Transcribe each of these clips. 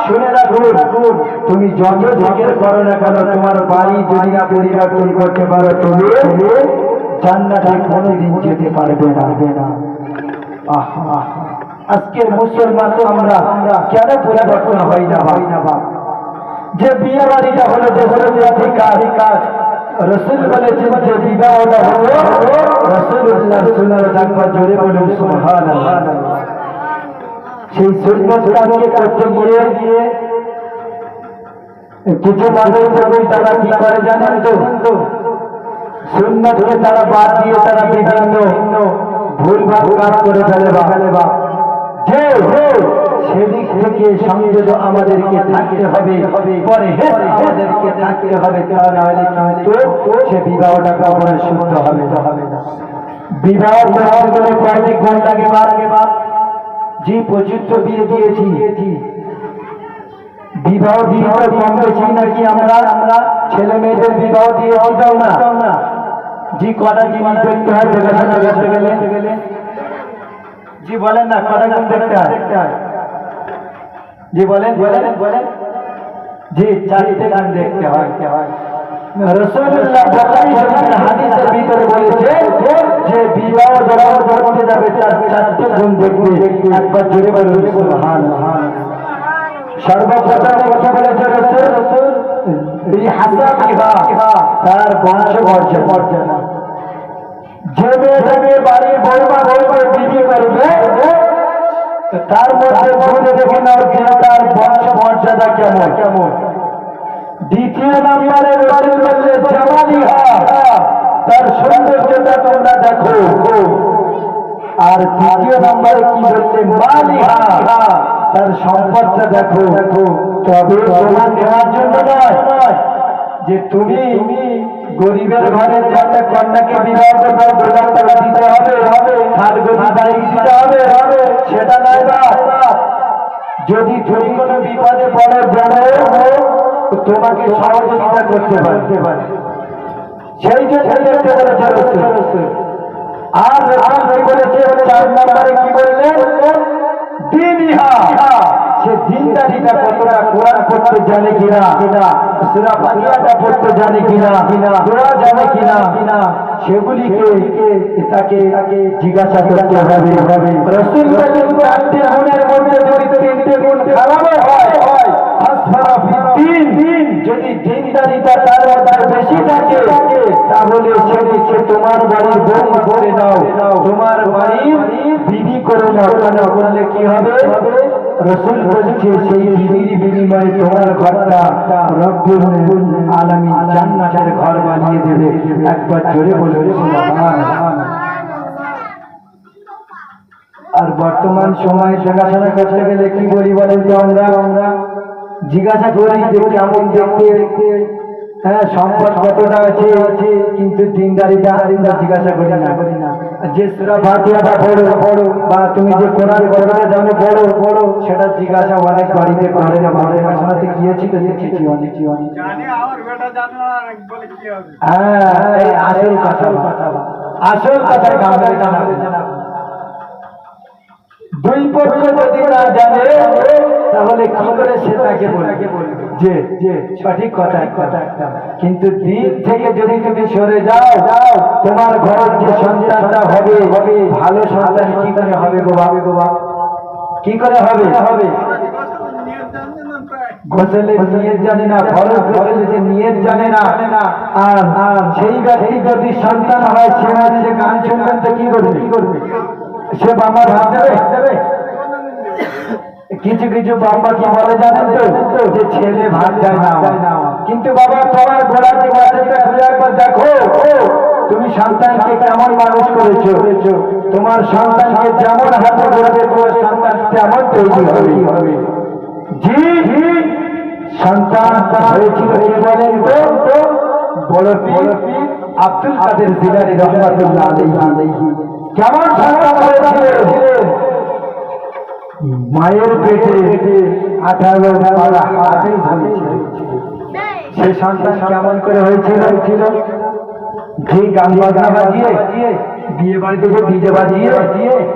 শুনে রাখো, তুমি যত জিকির করো না কেন, তোমার বাড়ি যদি না পরিবর্তন করতে পারো, তুমি জান্নাতে কোনোদিন যেতে পারবে না। আজকের মুসলমান তো আমরা কেন পরিবর্তন হয় না যে বিয়ে বাড়িটা হলো যে অধিকার, রসুল বলেছেন যে বিবাহটা হলো রাসূলুল্লাহ সুন্নাত, একবার জোরে বলুন সুবহানাল্লাহ। সেই সুন্নাত কাজকে করতে গিয়ে কিছু মানুষ তারা কি করে জানেন তো, সুন্নাতকে তারা বাদ দিয়ে তারা বিভিন্ন ভুলভাল কাজ করে ফেলে বা যে সেদিক থেকে সংযত আমাদেরকে থাকতে হবে, পরে আমাদেরকে থাকতে হবে, তাহলে কিন্তু সে বিবাহটা কখনো শুদ্ধ হবে না। বিবাহ গ্রহণ করে কয়েকটি গুণ লাগে বা যে পর্যন্ত বিয়ে দিয়েছি, বিবাহ দিয়ে কম বেশি নাকি আমরা ছেলে মেয়েদের বিবাহ দিয়ে হতাম না, যে কটা জিনিস দেখতে হয় দেখাশোনা করতে গেলে, জি বলেন না, কটা গুণ দেখতে হয়, জি বলেন জি চারটে গান দেখতে হয়। রাসূলুল্লাহ বুখারী শরীফের হাদিসের ভিতরে বলেছে যে বিবাহ যখন করতে যাবে তার চারটে গুণ দেখবে, একবার জোরে বলুন সুবহানাল্লাহ। সর্বপ্রথম কথা বলেছে রাসূল বিহাসাবিহা, তার বংশ মর্যাদা, যে মেয়ে বাড়ির বউমা বিবি করবে তার মধ্যে গুণ দেখে নাও যে তার বংশ মর্যাদা কেমন। দ্বিতীয় নম্বরে রাসূল বললেন জামালিহা, তার সৌন্দর্যটা তোমরা দেখো। আর তৃতীয় নম্বরে কি বললেন মালিহা, তার সম্পদটা দেখো। তবে তোমার নেওয়ার জন্য নয় যে তুমি গরিবের ঘরে যে একটা কন্যাকে বিবাহ করবে 2 লাখ টাকা দিতে হবে, খাটগতি বাড়ি দিতে হবে, সেটা নয় বা যদি তুমি কোনো বিপদে পড়ে তোমাকে সহযোগিতা করতে পারে, সেই জন্য দেখতে বলেছে। আর বলেছে 4 নম্বরে কি বললেন দীনিহা, সে দিনদারিটা কতটা, কোরআন পড়তে জানে কিনা, সূরা ফাতিহাটা পড়তে জানে কিনা, দোয়া জানে কিনা, সেগুলিকে তাকে জিজ্ঞাসা করতে হবে। রাসূল বলেন 4টে গুণের মধ্যে যদি 3টে গুণ খারাপ হয়, আসফারা ফিদ্দিন, যদি দিনদারিটা তার মধ্যে বেশি থাকে, তাহলে সেদিকে তোমার বাড়ির বউ করে দাও, তোমার বাড়ির বিবি করে নাও। কেন করলে কি হবে? রাসূল বলছে সেই বিবির বিনিময়ে তোমার ঘরটা রব্বুল আলামিন জান্নাতের ঘর বানিয়ে দেবে। একবার জোরে বলুন সুবহানাল্লাহ। আর বর্তমান সময়ে দেখাশোনা করতে গেলে কি বলি বলেন তো, আমরা জিজ্ঞাসা করি যে কেমন দেখতে, হ্যাঁ সম্পদ কতটা আছে, কিন্তু দিনদারিটা জিজ্ঞাসা করি না। যে সূরা ফাতিহাটা পড়ো বা তুমি যে কোরআন পড়তে জানো পড়ো, সেটা জিজ্ঞাসা অনেক বাড়িতে করে না। মাদ্রাসাতে গিয়েছি তো দেখেছি অনেক জানি, আমার বেটা জানো আর বলে কি হবে। হ্যাঁ, এই আসল কথা গামে জানাবে। দুই পক্ষ যদি না জানে তাহলে কি করে সে তাকে বলবে যে সঠিক কথা একটা। কিন্তু দিন থেকে যদি তুমি সরে যাও, তোমার ঘরের যে সন্তানটা হবে ভালো সন্তান কি করে হবে গো বাবা, কি করে হবে? গোসলে নিয়ত জানে না, ফরজ গোসলে যে নিয়ত জানে না। আর সেই ব্যক্তি যদি সন্তান হয়, সে যে গান শুনবেন তো কি করবে? সে বাবার হাত দেবে। কিছু বাবা কি বলে জানেন তো, যে ছেলে ভাত দেয় না। কিন্তু বাবা তোমার গোড়ার বাচ্চাটা খুলে একবার দেখো, তুমি সন্তানকে কেমন মানুষ করেছো। তোমার সন্তানকে যেমন হাতে ধরবে তোমার সন্তান তেমন তৈরি হবে। জি সন্তান হয়েছিল কে বলেন তো, বড় পীর আব্দুল কাদের জিলানী রাহমাতুল্লাহ আলাইহি। কেমন সন্তান হয়েছিলেন? মায়ের পেটে 18 বেলা হাতেই ধরেছিল। সেই সন্তান কেমন করে হয়েছিল? যে গান বাজনা বাজিয়ে, বিয়ে বাড়িতে যে ডিজে বাজিয়ে,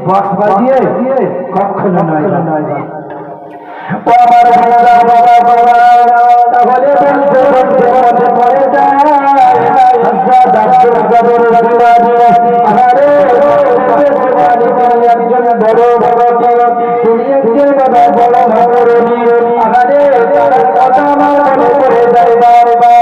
বক্স বাজিয়ে কখনো নয়। ও আমার বাবা বাবা বাবা তাহলে বলতে বলতে মনে পড়ে যায় একজন বড় বড় তুমি একজন বাবা বড় ভাবর আহারে কথা আমার মনে পড়ে যায় বাবা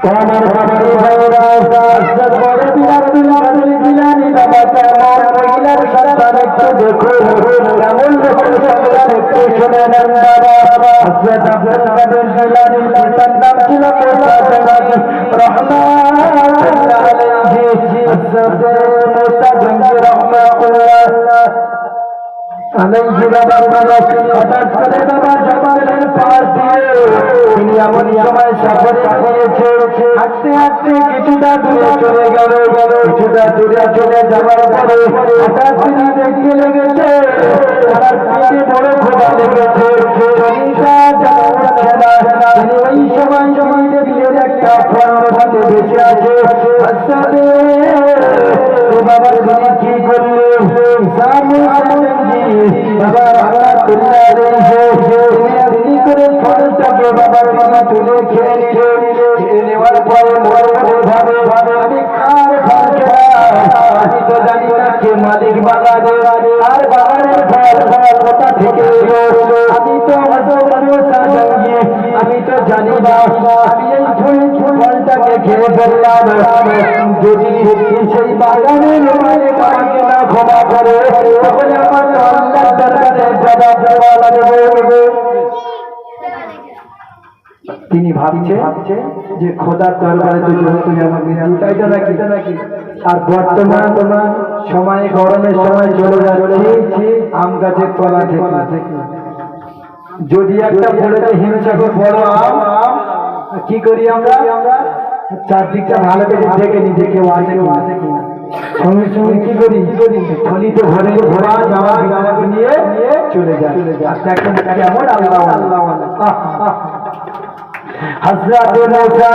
আমার বাবার ভাইরা আজকে বড় দিলানি দিলানি বাবা কেমন মহিলার সন্তান একটু দেখো কেমন দেখো সন্তান একটু শুনে নেন বাবা আজকে আব্দুল কাদের জিলানি তার নাম ছিল মুসাদ্দিক রহমাতুল্লাহ আলাইহি আজকে মুসাদ্দিক রহমাতুল্লাহ আলাইহি বাবা হঠাৎ করে বাবা জঙ্গলের পাশ দিয়ে তিনি এমন সময় সফরে গিয়েছে হাঁটতে হাঁটতে কিছুটা দূরে চলে গেল কিছুটা দূরে চলে যাওয়ার পরে হঠাৎ তিনি দেখতে লেগেছে তার পেটে বড় ক্ষুধা লেগেছে শরীরটা যেন উঠছে না তিনি ওই সময় তিনি দেখলেন একটা ফল হাতে বেঁচে আছে আস্তে বাবা তিনি কি করলেন সামনে বাবা আল্লাহ তুল্লাহ তিনি করে ফলটাকে বাবার বাবা তুলে খেয়ে নেওয়ার পরে মনে ভাবে আমি কার ফল আমি তো জানি না কে মালিক বাগানের আর বাগানের ফল কোথা থেকে আমি তো আমি তো জানি না আমি এই ফলটাকে খেয়ে ফেললাম যদি সেই বাগানের মালিক আমাকে না ক্ষমা করে তাহলে আমার আল্লাহর দরবারে জবাব দেওয়া লাগবে তিনি ভাবছে যে খোদার দরবারে তুমি আমার মৃত্যুটাই তো নাকি আর বর্তমান সময়ে গরমের সময় চলে যাচ্ছে আম গাছের তলা থেকে যদি একটা পড়েছে হিমসাগর বড় আম কি করি আমরা চারদিকটা ভালো করে দেখে নি যে কেউ আছে কিনা সঙ্গে সঙ্গে কি করি থলিতে ভরে ঘোরা জামা বিনামাকে নিয়ে চলে যায় দেখেন কেমন আল্লাহ আল্লাহ হযরত মুসা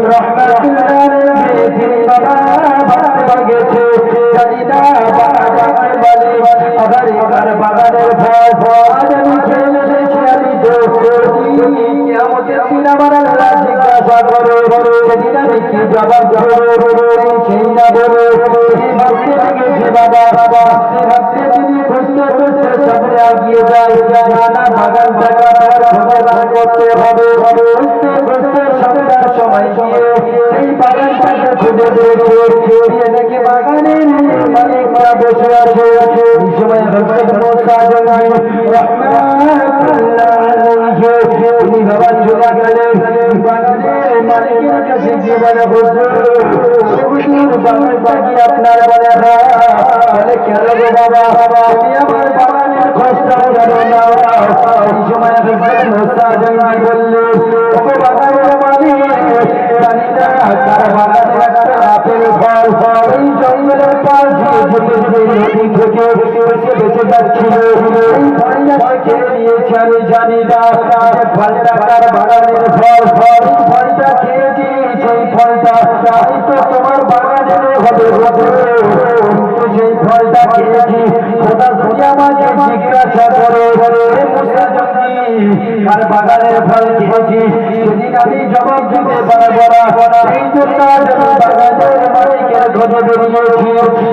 রাহমাতুল্লাহ আলাইহি তিনি বাবা ভাবতে গেছে জানি না বাগানের মালিক আবার এবার বাগানের ফল আজ আমি খেয়ে এসেছি আমি তো কিয়ামতের দিন আমার আল্লাহ জিজ্ঞাসা করে সেদিন আমি কি জবাব দেব সেই না বলে ভাবতে লেগেছে বাবা ভাবতে তিনি খুঁজতে খুঁজতে সামনে এগিয়ে যায় নানা বাগানটাকে খুঁজে বার করতে হবে খুঁজতে খুঁজতে সন্ধ্যার সময় গিয়ে সেই বাগানটাকে খুঁজে পেয়েছে দেখে বাগানের মালিকরা বসে আছে এই সময় হযরত মুসা রাহমাতুল্লাহ আলাইহি তিনি বাবা চলে গেলেন বাগানের মালিকের কাছে গিয়ে বলে হুজুর বাগানটা কি আপনার বলে কেন গো বাবা তুমি আমার বাগানের খোঁজটা জানো না এই সময় হযরত মুসা বললেন ও বাগানের মালিক জানি না তার বাগানে একটা আপেল ফল এই জঙ্গলের পাশ দিয়ে নদী থেকে বেঁচে যাচ্ছিল এই ফলটা খেয়ে নিয়েছে আমি জানি না ফলটা তার বাগানের ফল এই ফলটা খেয়েছি সেই ফলটা হয়তো তোমার বাগানের হবে কিন্তু সেই ফলটা খেয়েছি খোদা যদি আমাকে জিজ্ঞাসা করে আর বাগানের ফল খেয়েছি সেদিন আমি জবাব দিতে পারবো না এই জন্য বাগানের মালিকের খোঁজে বেরিয়েছি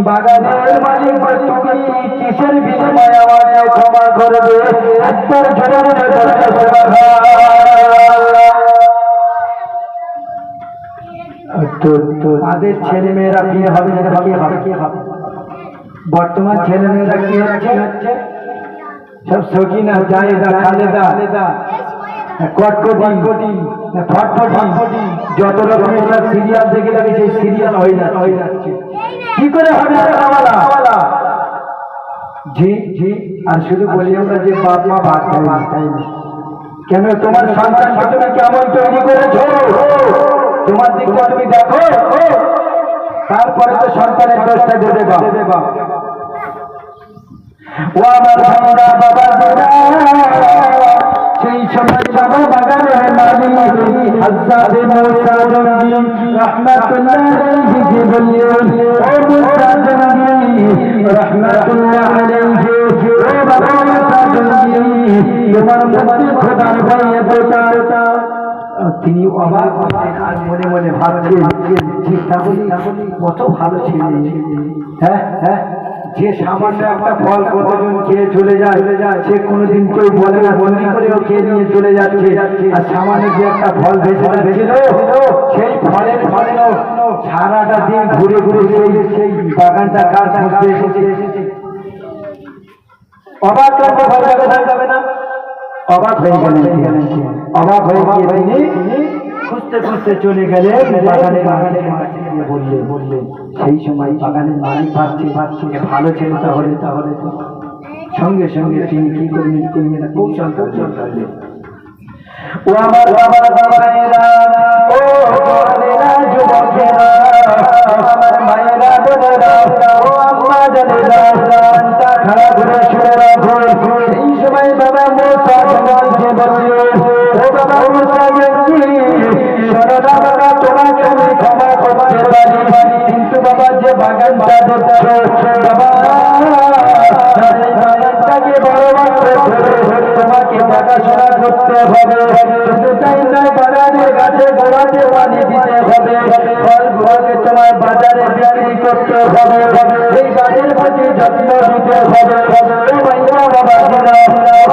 বাগানের মালিক তুমি কিসের বিনিময়ে আমাকে ক্ষমা করবে একবার জোরে তাদের ছেলে মেয়েরা বিয়ে হবে বর্তমান ছেলে মেয়েরা কি হচ্ছে সব শৌখিনা জায়েদা খালেদা কটকটি ফটফটি যত রকমের সিরিয়াল দেখে থাকে সেই সিরিয়াল হয়ে যাচ্ছে কি করে হবে জি আর শুধু বলি আমরা যে বাপ মা ভাত খাই না কেন তোমার সন্তানকে তুমি কেমন তৈরি করেছো তোমার দিকটা তুমি দেখো তারপরে তো সন্তানের দোষটা দেবে ও আমার ভাইরা বাবা সেই সময় বাবা বাগানের মালিক হযরত মুসা জঙ্গি রাহমাতুল্লাহ আলাইহি কে বললেন ও মুসা জঙ্গি রাহমাতুল্লাহ আলাইহি ও বাবা মুসা জঙ্গি তোমার মধ্যে খোদার ভয় এতটা তিনি অবাক হলেন আর মনে মনে ভাবছেন চিন্তা করি কত ভালো ছেলে হ্যাঁ হ্যাঁ যে সামান্য একটা ফল কতজন খেয়ে চলে যায় সে কোনোদিন কেউ বলে না বন্দি করেও খেয়ে নিয়ে চলে যাচ্ছে আর সামান্য যে একটা ফল ভেসে যাচ্ছিল সেই ফলের ফলেও সারাটা দিন ঘুরে ঘুরে সেই বাগানটা কার খুঁজতে এসেছে অবাক করতে ভালো যাবে না অবাক হয়ে গেলেন অবাক হয়ে গিয়ে তিনি খুঁজতে খুঁজতে চলে গেলেন বাগানের বললেন সেই সময় বাগানের মালিক ভাবছে ভালো ছেলে তাহলে তো সঙ্গে সঙ্গে তিনি কি করলেন কৌশল করলেন ও আমার বাবারা ও বোনেরা যুবকেরা আমার মায়েরা বোনেরা ও আম্মা জানেরা কানটা খারাপ করে শুনে রাখো এই সময় বাবা মুসা জঙ্গিকে বললেন ও বাবা মুসা জঙ্গি শোনো না বাবা তোমাকে আমি ক্ষমা করতে পারি কিন্তু বাবা যে বাগানটা দেখছো বাবা এই বাগানটাকে বড় তোমাকে দেখাশোনা করতে হবে শুধু তাই নয় বাগানের গাছে গোড়াতে পানি দিতে হবে ফলগুলোকে তোমার বাজারে বিক্রি করতে হবে এই গাছের প্রতি যত্ন দিতে হবে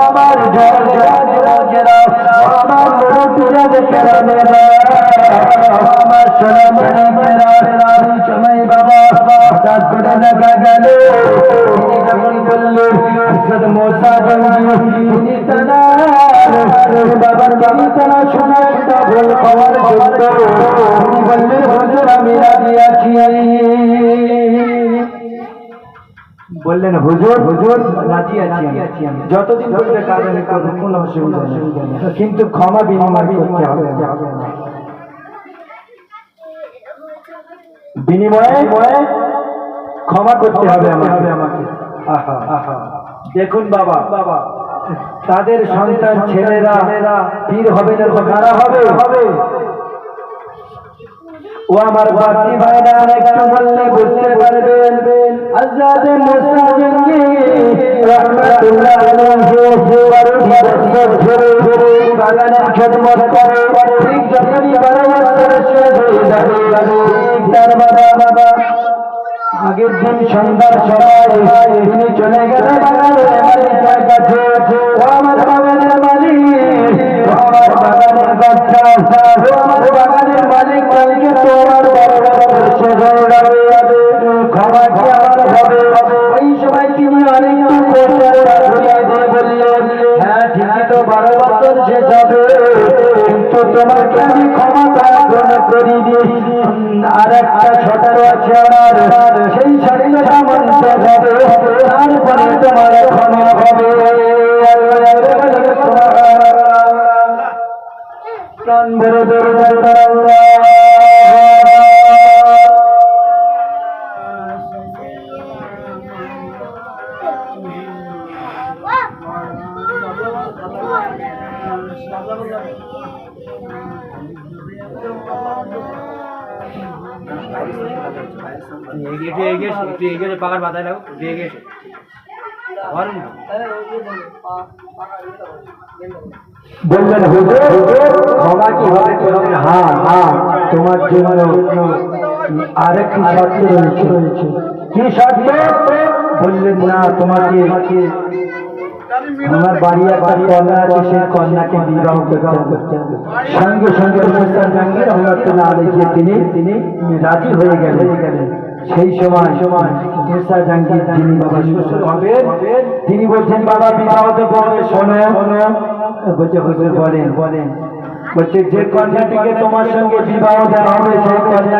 আমার জলেরা আমার মুরব্বীরা কেরামেরা আমার সোনামণিরা এই সময় বাবা হঠাৎ করে দেখা গেল তিনি যখন বললেন হযরত মুসা জঙ্গি তিনি বাবার বাড়ি তারা শোনা একটা ভুল খবর তিনি বললেন হুজুর আমি রাজি আছি বললেন হুজুর রাজি আছি যতদিন বলবে কাজ আমি করবো কোনো অসুবিধা নেই কিন্তু ক্ষমা বিনিময় করতে হবে বিনিময়ে ক্ষমা করতে হবে আমাকে আহা দেখুন বাবা তাদের সন্তান ছেলেরা পীর হবে না তো কারা হবে ও আমার বাতি ভাইরা একটু বললে বুঝতে পারবেন হযরত মুসা জঙ্গি রাহমাতুল্লাহ আলাইহি 12 বছর ধরে বাগানের খিদমত করে ঠিক যখনই 12 বছর শেষ হয়ে যাবে তার বাবা আগের দিন সন্ধ্যার সময় তিনি চলে গেলেন বাগানের মালিকের কাছে ও আমার বাগানের মালিক আমার বাগানের বাচ্চা আমার বাগানের মালিককে তোমার শেষ হয়ে যাবে ক্ষমা কি আমার হবে ওই সময় তিনি অনেক বললেন হ্যাঁ ঠিকই তো 12 বছর শেষ হবে কিন্তু তোমাকে আমি ক্ষমতা গ্রহণ করি আর একটা ছোট আছে আমার সেই শরীরটা মানতে হবে তারপরে তোমার ক্ষমা হবে প্রাণ ভরে পাকার বাধায় লাগো গেছে বললেন হুজুর ক্ষমা কি হবে হ্যাঁ তোমার জন্য আরেকটি শর্ত রয়েছে কি শর্ত বললেন না তোমাকে আমার বাড়ি একটা কন্যা আছে সেই কন্যাকে বিবাহ করতে হবে সঙ্গে সঙ্গে মুসা জঙ্গি রাহমাতুল্লাহ আলাইহি তিনি রাজি হয়ে গেলেন সেই সময় মুসা জঙ্গি যিনি বাবা শ্বশুর হবেন তিনি বলছেন বাবা বিবাহ তো করবে শোনো বলছে হুজুর বলেন বলছে যে কন্যাটিকে তোমার সঙ্গে বিবাহ দেওয়া হবে সেই কন্যা